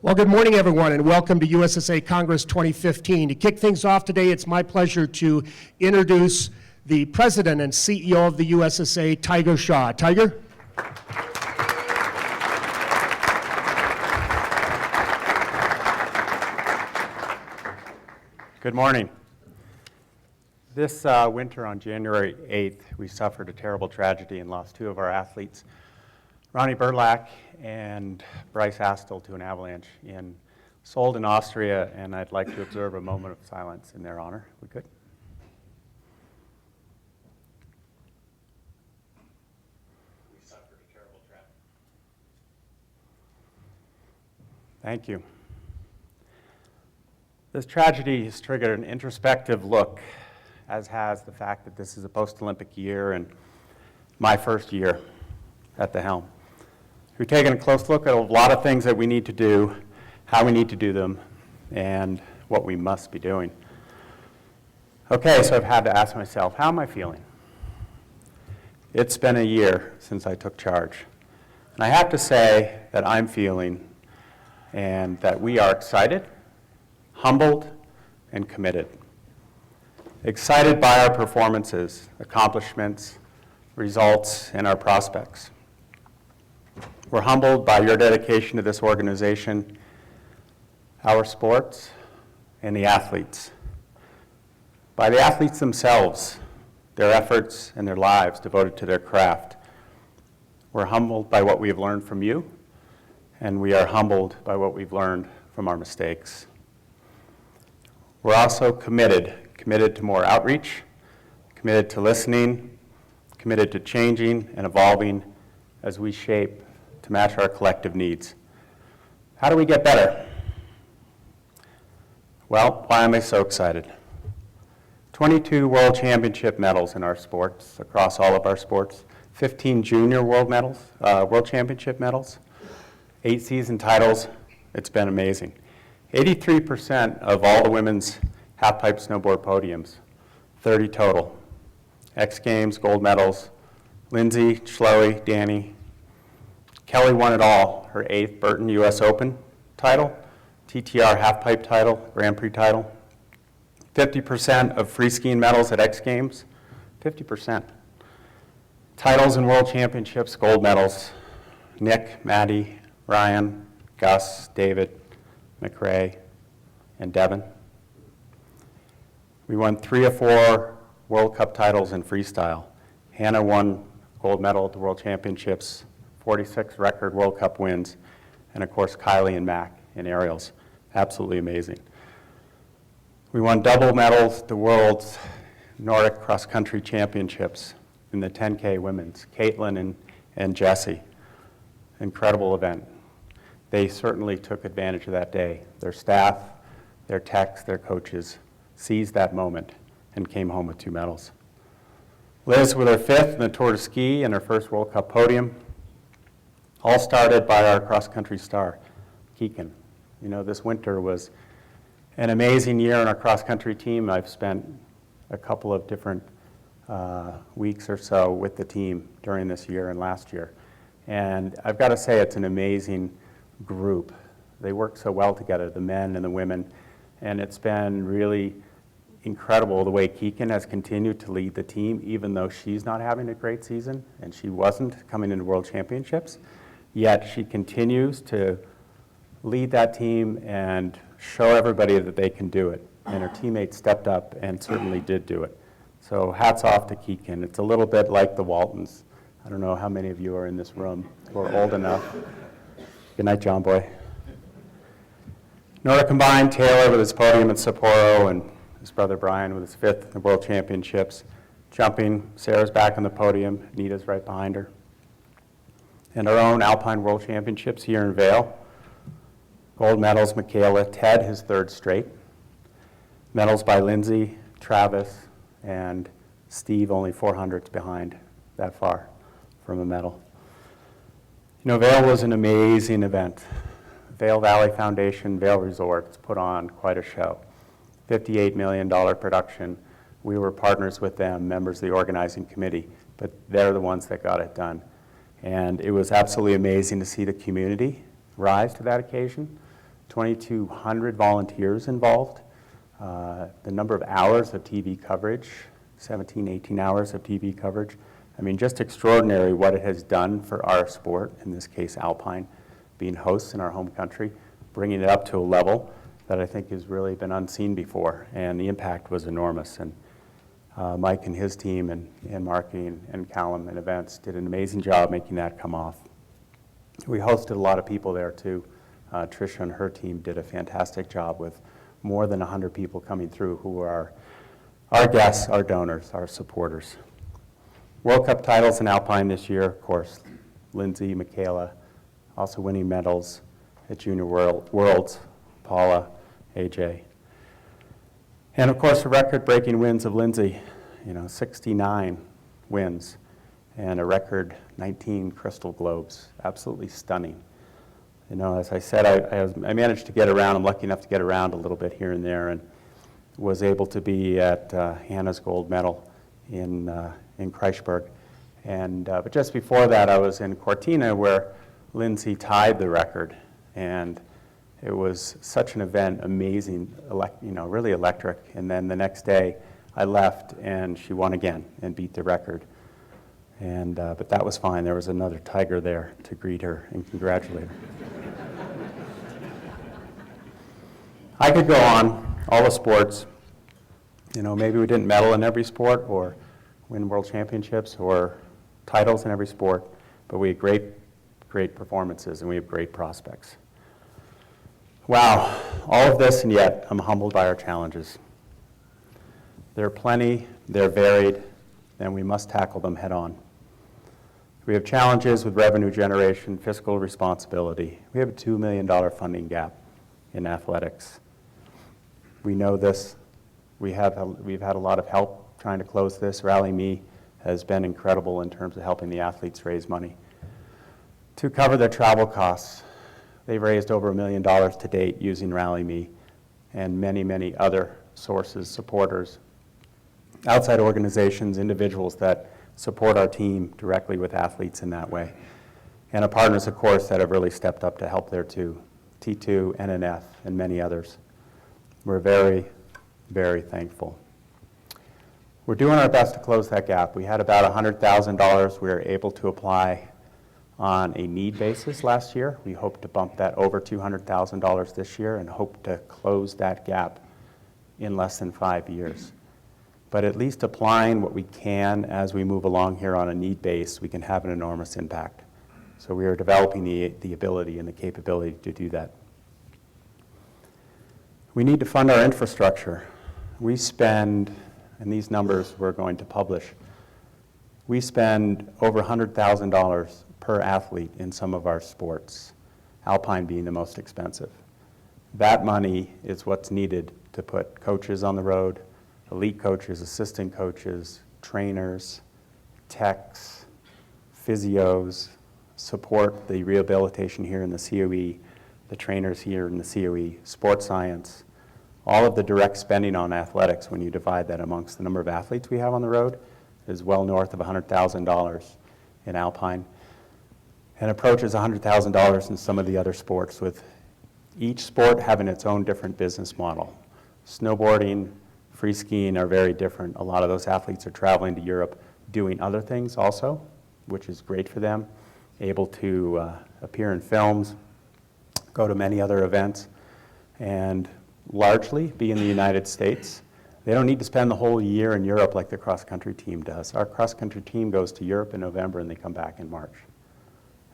Well, good morning, everyone, and welcome to USSA Congress 2015. To kick things off today, it's my pleasure to introduce the President and CEO of the USSA, Tiger Shah. Tiger? Good morning. This winter on January 8th, we suffered a terrible tragedy and lost two of our athletes, Ronnie Burlack and Bryce Astle, to an avalanche in Solden, Austria, and I'd like to observe a moment of silence in their honor, if we could. We suffered a terrible tragedy. Thank you. This tragedy has triggered an introspective look, as has the fact that this is a post-Olympic year and my first year at the helm. We've taken a close look at a lot of things that we need to do, how we need to do them, and what we must be doing. Okay, so I've had to ask myself, how am I feeling? It's been a year since I took charge. And I have to say that I'm feeling and that we are excited, humbled, and committed. Excited by our performances, accomplishments, results, and our prospects. We're humbled by your dedication to this organization, our sports, and the athletes. By the athletes themselves, their efforts and their lives devoted to their craft. We're humbled by what we have learned from you, and we are humbled by what we've learned from our mistakes. We're also committed to more outreach, committed to listening, committed to changing and evolving as we shape to match our collective needs. How do we get better? Well, why am I so excited? 22 World Championship medals in our sports, across all of our sports, 15 junior World Championship medals, 8 season titles. It's been amazing. 83% of all the women's half-pipe snowboard podiums, 30 total. X Games, gold medals, Lindsay, Chloe, Danny. Kelly won it all, her 8th Burton US Open title, TTR half-pipe title, Grand Prix title. 50% of free skiing medals at X Games, 50%. Titles in World Championships, gold medals, Nick, Maddie, Ryan, Gus, David, McRae, and Devin. We won 3 of 4 World Cup titles in freestyle. Hannah won gold medal at the World Championships, 46 record World Cup wins, and of course Kylie and Mac in aerials. Absolutely amazing. We won double medals at the World's Nordic Cross Country Championships in the 10K women's, Caitlin and Jessie. Incredible event. They certainly took advantage of that day. Their staff, their techs, their coaches seized that moment and came home with 2 medals. Liz with her 5th in the Tour de Ski and her first World Cup podium, all started by our cross-country star, Keegan. You know, this winter was an amazing year on our cross-country team. I've spent a couple of different weeks or so with the team during this year and last year. And I've got to say, it's an amazing group. They work so well together, the men and the women, and it's been really incredible the way Keegan has continued to lead the team, even though she's not having a great season, and she wasn't coming into World Championships. Yet she continues to lead that team and show everybody that they can do it. And her teammates stepped up and certainly did do it. So hats off to Keegan. It's a little bit like the Waltons. I don't know how many of you are in this room who are old enough. Good night, John Boy. Nordic combined, Taylor with his podium at Sapporo and his brother Brian with his 5th in the World Championships. Jumping, Sarah's back on the podium, Nita's right behind her. And our own Alpine World Championships here in Vail. Gold medals, Michaela, Ted, his 3rd straight. Medals by Lindsay, Travis, and Steve, only 400s behind that far from a medal. You know, Vail was an amazing event. Vail Valley Foundation, Vail Resorts put on quite a show. $58 million production. We were partners with them, members of the organizing committee, but they're the ones that got it done. And it was absolutely amazing to see the community rise to that occasion. 2,200 volunteers involved. The number of hours of TV coverage, 17, 18 hours of TV coverage. I mean, just extraordinary what it has done for our sport, in this case Alpine, being hosts in our home country, bringing it up to a level that I think has really been unseen before, and the impact was enormous. And Mike and his team and marketing and Callum and events did an amazing job making that come off. We hosted a lot of people there too. Tricia and her team did a fantastic job with more than 100 people coming through who are our guests, our donors, our supporters. World Cup titles in Alpine this year, of course, Lindsay, Michaela, also winning medals at Junior Worlds, Paula, AJ. And of course, the record-breaking wins of Lindsay, 69 wins and a record 19 Crystal Globes, absolutely stunning. As I said, I managed to get around. I'm lucky enough to get around a little bit here and there, and was able to be at Hannah's gold medal in Kreisberg. But just before that, I was in Cortina where Lindsay tied the record, and it was such an event, amazing, really electric. And then the next day, I left, and she won again and beat the record. But that was fine. There was another tiger there to greet her and congratulate her. I could go on, all the sports. Maybe we didn't medal in every sport or win world championships or titles in every sport, but we had great performances and we have great prospects. Wow, all of this, and yet I'm humbled by our challenges. There are plenty, they're varied, and we must tackle them head on. We have challenges with revenue generation, fiscal responsibility. We have a $2 million funding gap in athletics. We know this. We've had a lot of help trying to close this. Rally Me has been incredible in terms of helping the athletes raise money. To cover their travel costs, they've raised over $1 million to date using Rally Me and many, many other sources, supporters, outside organizations, individuals that support our team directly with athletes in that way. And our partners, of course, that have really stepped up to help there too, T2, NNF, and many others. We're very, very thankful. We're doing our best to close that gap. We had about $100,000 we were able to apply on a need basis last year. We hope to bump that over $200,000 this year and hope to close that gap in less than 5 years. But at least applying what we can as we move along here on a need base, we can have an enormous impact. So we are developing the ability and the capability to do that. We need to fund our infrastructure. We spend, and these numbers we're going to publish, we spend over $100,000 per athlete in some of our sports, Alpine being the most expensive. That money is what's needed to put coaches on the road, elite coaches, assistant coaches, trainers, techs, physios, support the rehabilitation here in the COE, the trainers here in the COE, sports science, all of the direct spending on athletics when you divide that amongst the number of athletes we have on the road is well north of $100,000 in Alpine and approaches $100,000 in some of the other sports, with each sport having its own different business model. Snowboarding, free skiing are very different. A lot of those athletes are traveling to Europe doing other things also, which is great for them, able to appear in films, go to many other events, and largely be in the United States. They don't need to spend the whole year in Europe like the cross-country team does. Our cross-country team goes to Europe in November and they come back in March.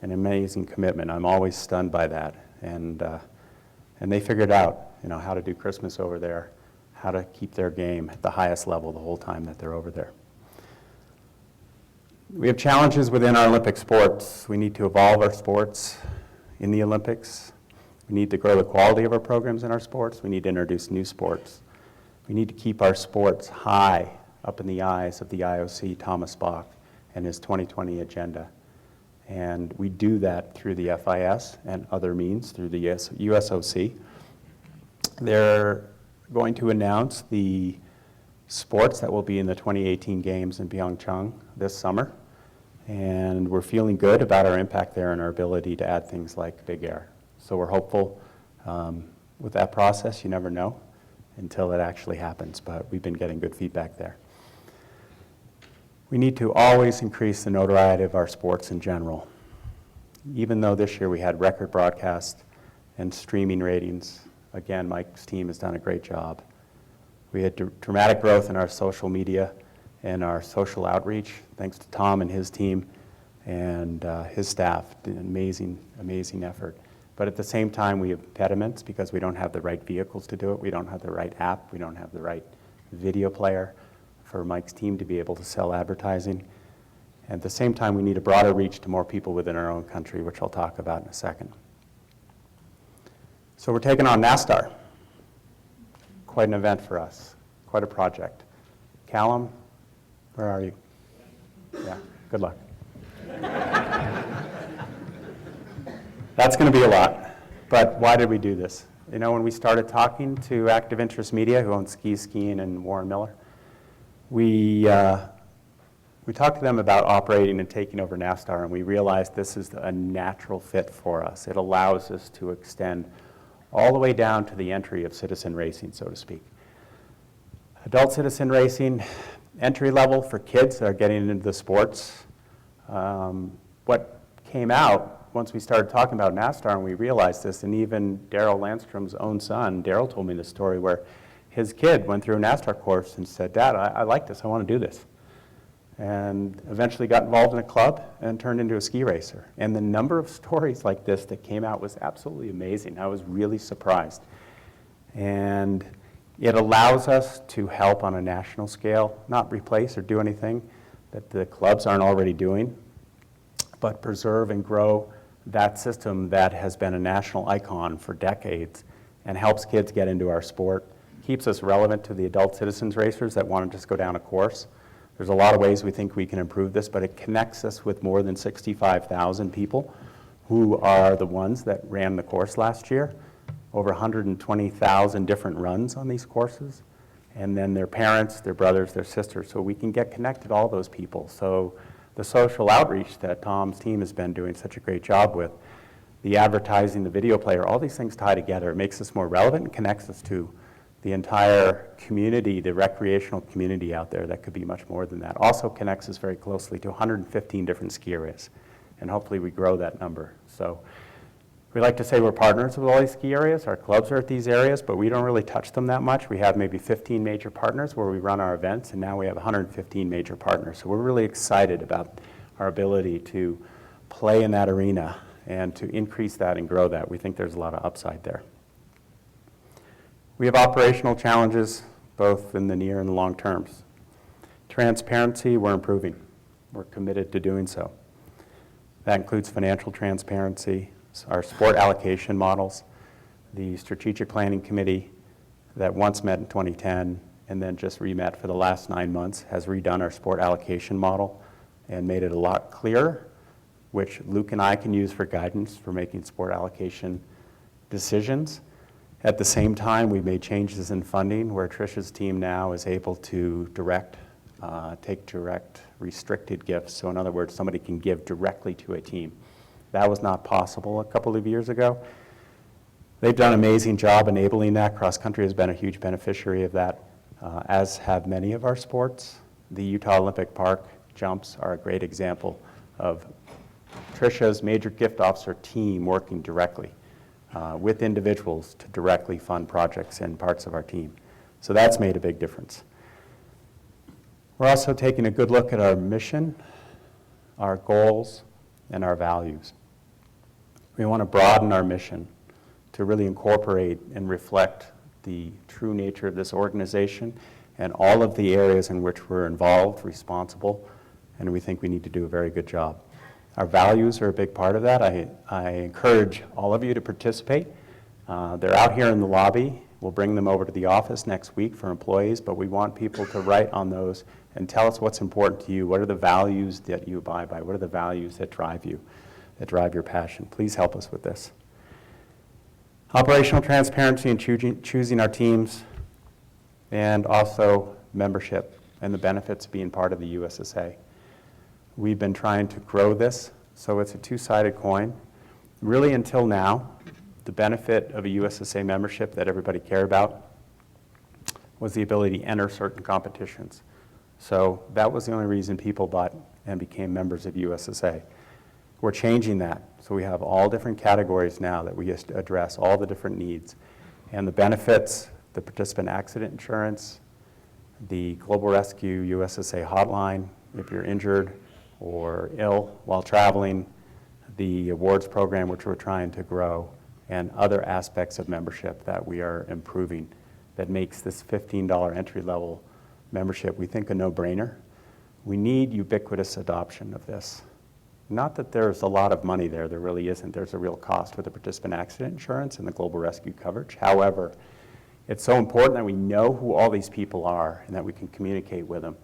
An amazing commitment. I'm always stunned by that. And they figured out, how to do Christmas over there, how to keep their game at the highest level the whole time that they're over there. We have challenges within our Olympic sports. We need to evolve our sports in the Olympics. We need to grow the quality of our programs in our sports. We need to introduce new sports. We need to keep our sports high up in the eyes of the IOC, Thomas Bach, and his 2020 agenda. And we do that through the FIS and other means, through the USOC. They're going to announce the sports that will be in the 2018 Games in Pyeongchang this summer. And we're feeling good about our impact there and our ability to add things like big air. So we're hopeful With that process, you never know until it actually happens, but we've been getting good feedback there. We need to always increase the notoriety of our sports in general. Even though this year we had record broadcast and streaming ratings, again, Mike's team has done a great job. We had dramatic growth in our social media and our social outreach, thanks to Tom and his team and his staff, did an amazing effort. But at the same time, we have impediments because we don't have the right vehicles to do it. We don't have the right app. We don't have the right video player for Mike's team to be able to sell advertising. At the same time, we need a broader reach to more people within our own country, which I'll talk about in a second. So we're taking on NASTAR. Quite an event for us, quite a project. Callum, where are you? Yeah, good luck. That's going to be a lot, but why did we do this? You know, when we started talking to Active Interest Media, who owns Skiing and Warren Miller, we talked to them about operating and taking over NASTAR, and we realized this is a natural fit for us. It allows us to extend all the way down to the entry of citizen racing, so to speak. Adult citizen racing, entry level for kids that are getting into the sports. What came out once we started talking about NASTAR and we realized this, and even Daryl Landstrom's own son, Daryl told me this story where his kid went through a NASTAR course and said, Dad, I like this, I want to do this. And eventually got involved in a club and turned into a ski racer. And the number of stories like this that came out was absolutely amazing. I was really surprised. And it allows us to help on a national scale, not replace or do anything that the clubs aren't already doing, but preserve and grow that system that has been a national icon for decades and helps kids get into our sport, keeps us relevant to the adult citizens racers that want to just go down a course. There's a lot of ways we think we can improve this, but it connects us with more than 65,000 people who are the ones that ran the course last year, over 120,000 different runs on these courses, and then their parents, their brothers, their sisters, so we can get connected all those people. So the social outreach that Tom's team has been doing such a great job with, the advertising, the video player, all these things tie together. It makes us more relevant and connects us to the entire community, the recreational community out there that could be much more than that. Also connects us very closely to 115 different ski areas, and hopefully we grow that number. So we like to say we're partners with all these ski areas. Our clubs are at these areas, but we don't really touch them that much. We have maybe 15 major partners where we run our events, and now we have 115 major partners. So we're really excited about our ability to play in that arena and to increase that and grow that. We think there's a lot of upside there. We have operational challenges, both in the near and the long terms. Transparency, we're improving. We're committed to doing so. That includes financial transparency, our sport allocation models, the strategic planning committee that once met in 2010 and then just re-met for the last 9 months has redone our sport allocation model and made it a lot clearer, which Luke and I can use for guidance for making sport allocation decisions. At the same time, we've made changes in funding where Tricia's team now is able to take direct restricted gifts. So in other words, somebody can give directly to a team. That was not possible a couple of years ago. They've done an amazing job enabling that. Cross country has been a huge beneficiary of that, as have many of our sports. The Utah Olympic Park jumps are a great example of Tricia's major gift officer team working directly with individuals to directly fund projects and parts of our team. So that's made a big difference. We're also taking a good look at our mission, our goals, and our values. We want to broaden our mission to really incorporate and reflect the true nature of this organization and all of the areas in which we're involved, responsible, and we think we need to do a very good job. Our values are a big part of that. I encourage all of you to participate. They're out here in the lobby. We'll bring them over to the office next week for employees, but we want people to write on those and tell us what's important to you. What are the values that you abide by? What are the values that drive you, that drive your passion? Please help us with this. Operational transparency in choosing our teams, and also membership and the benefits of being part of the USSA. We've been trying to grow this, so it's a two-sided coin. Really until now, the benefit of a USSA membership that everybody cared about was the ability to enter certain competitions. So that was the only reason people bought and became members of USSA. We're changing that. So we have all different categories now that we just address all the different needs. And the benefits, the participant accident insurance, the Global Rescue USSA hotline, if you're injured or ill while traveling, the awards program, which we're trying to grow, and other aspects of membership that we are improving that makes this $15 entry-level membership, we think, a no-brainer. We need ubiquitous adoption of this. Not that there's a lot of money there really isn't. There's a real cost with the participant accident insurance and the global rescue coverage. However, it's so important that we know who all these people are and that we can communicate with them.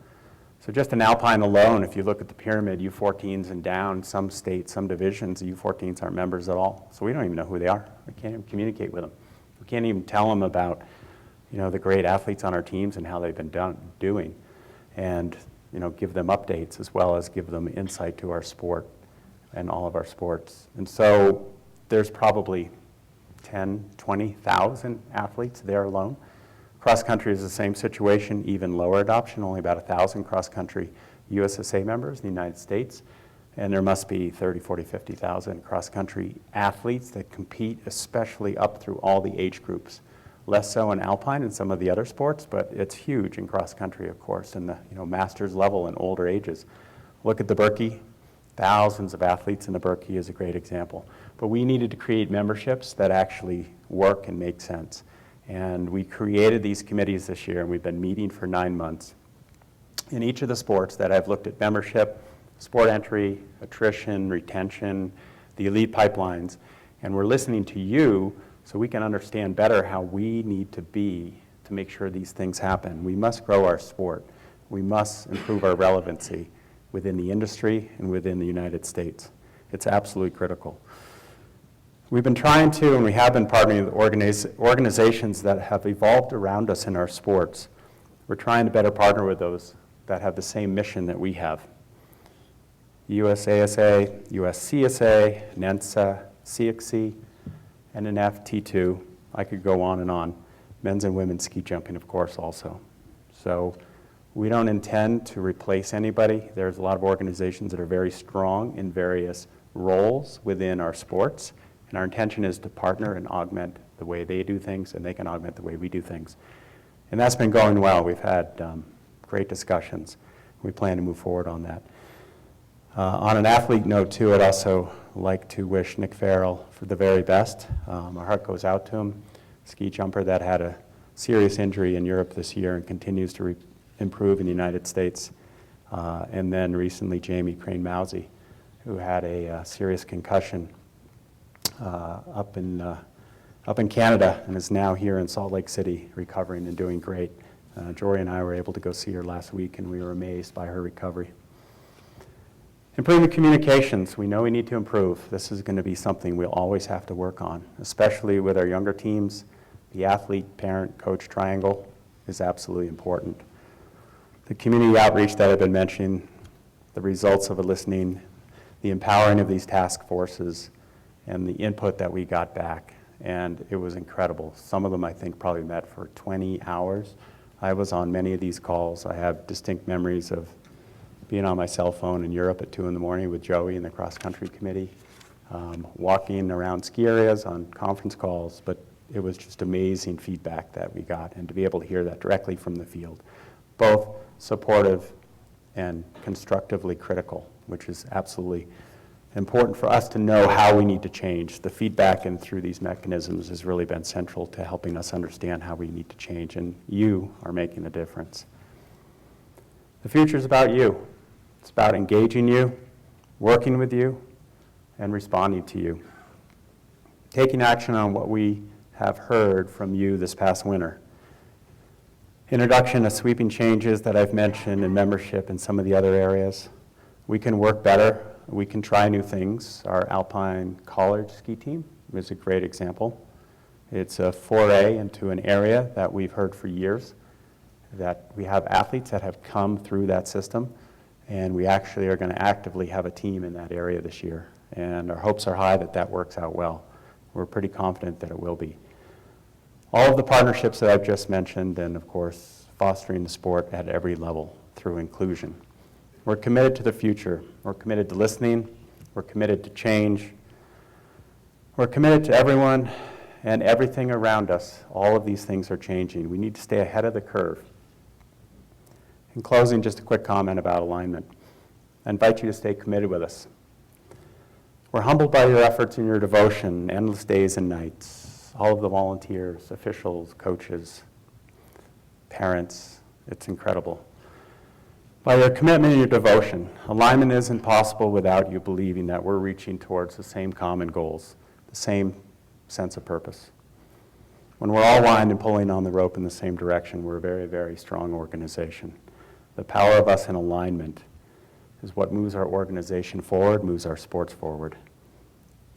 So just in Alpine alone, if you look at the pyramid, U14s and down, some states, some divisions, the U14s aren't members at all. So we don't even know who they are. We can't even communicate with them. We can't even tell them about, the great athletes on our teams and how they've been doing. And, give them updates as well as give them insight to our sport and all of our sports. And so there's probably 10, 20,000 athletes there alone. Cross country is the same situation, even lower adoption, only about 1,000 cross country USSA members in the United States. And there must be 30, 40, 50,000 cross country athletes that compete, especially up through all the age groups. Less so in Alpine and some of the other sports, but it's huge in cross country, of course, in the masters level and older ages. Look at the Berkey. Thousands of athletes in the Berkey is a great example. But we needed to create memberships that actually work and make sense. And we created these committees this year, and we've been meeting for 9 months. In each of the sports that I've looked at membership, sport entry, attrition, retention, the elite pipelines, and we're listening to you so we can understand better how we need to be to make sure these things happen. We must grow our sport. We must improve our relevancy within the industry and within the United States. It's absolutely critical. We've been trying to, and we have been partnering with organizations that have evolved around us in our sports. We're trying to better partner with those that have the same mission that we have. USASA, USCSA, NENSA, CXC, NNF, T2, I could go on and on. Men's and women's ski jumping, of course, also. So we don't intend to replace anybody. There's a lot of organizations that are very strong in various roles within our sports, and our intention is to partner and augment the way they do things, and they can augment the way we do things. And that's been going well. We've had great discussions. We plan to move forward on that. On an athlete note, too, I'd also like to wish Nick Farrell for the very best. Our heart goes out to him. Ski jumper that had a serious injury in Europe this year and continues to improve in the United States. And then recently, Jamie Crane-Mousy, who had a serious concussion up in Canada and is now here in Salt Lake City recovering and doing great. Jory and I were able to go see her last week, and we were amazed by her recovery. Improving communications, we know we need to improve. This is going to be something we'll always have to work on, especially with our younger teams. The athlete, parent, coach triangle is absolutely important. The community outreach that I've been mentioning, the results of listening, the empowering of these task forces, and the input that we got back, and it was incredible. Some of them, I think, probably met for 20 hours. I was on many of these calls. I have distinct memories of being on my cell phone in Europe at 2 in the morning with Joey and the cross-country committee, walking around ski areas on conference calls, but it was just amazing feedback that we got, and to be able to hear that directly from the field, both supportive and constructively critical, which is absolutely important for us to know how we need to change. The feedback and through these mechanisms has really been central to helping us understand how we need to change, and you are making a difference. The future is about you. It's about engaging you, working with you, and responding to you. Taking action on what we have heard from you this past winter. Introduction of sweeping changes that I've mentioned in membership and some of the other areas. We can work better. We can try new things. Our Alpine college ski team is a great example. It's a foray into an area that we've heard for years, that we have athletes that have come through that system, and we actually are going to actively have a team in that area this year. And our hopes are high that that works out well. We're pretty confident that it will be. All of the partnerships that I've just mentioned, and of course, fostering the sport at every level through inclusion. We're committed to the future. We're committed to listening. We're committed to change. We're committed to everyone and everything around us. All of these things are changing. We need to stay ahead of the curve. In closing, just a quick comment about alignment. I invite you to stay committed with us. We're humbled by your efforts and your devotion, endless days and nights, all of the volunteers, officials, coaches, parents. It's incredible. By your commitment and your devotion, alignment isn't possible without you believing that we're reaching towards the same common goals, the same sense of purpose. When we're all aligned and pulling on the rope in the same direction, we're a very, very strong organization. The power of us in alignment is what moves our organization forward, moves our sports forward.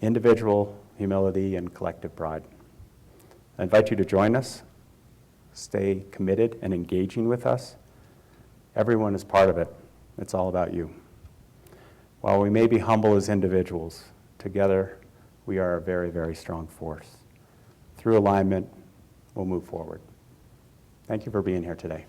Individual humility and collective pride. I invite you to join us, stay committed and engaging with us. Everyone is part of it. It's all about you. While we may be humble as individuals, together we are a very, very strong force. Through alignment, we'll move forward. Thank you for being here today.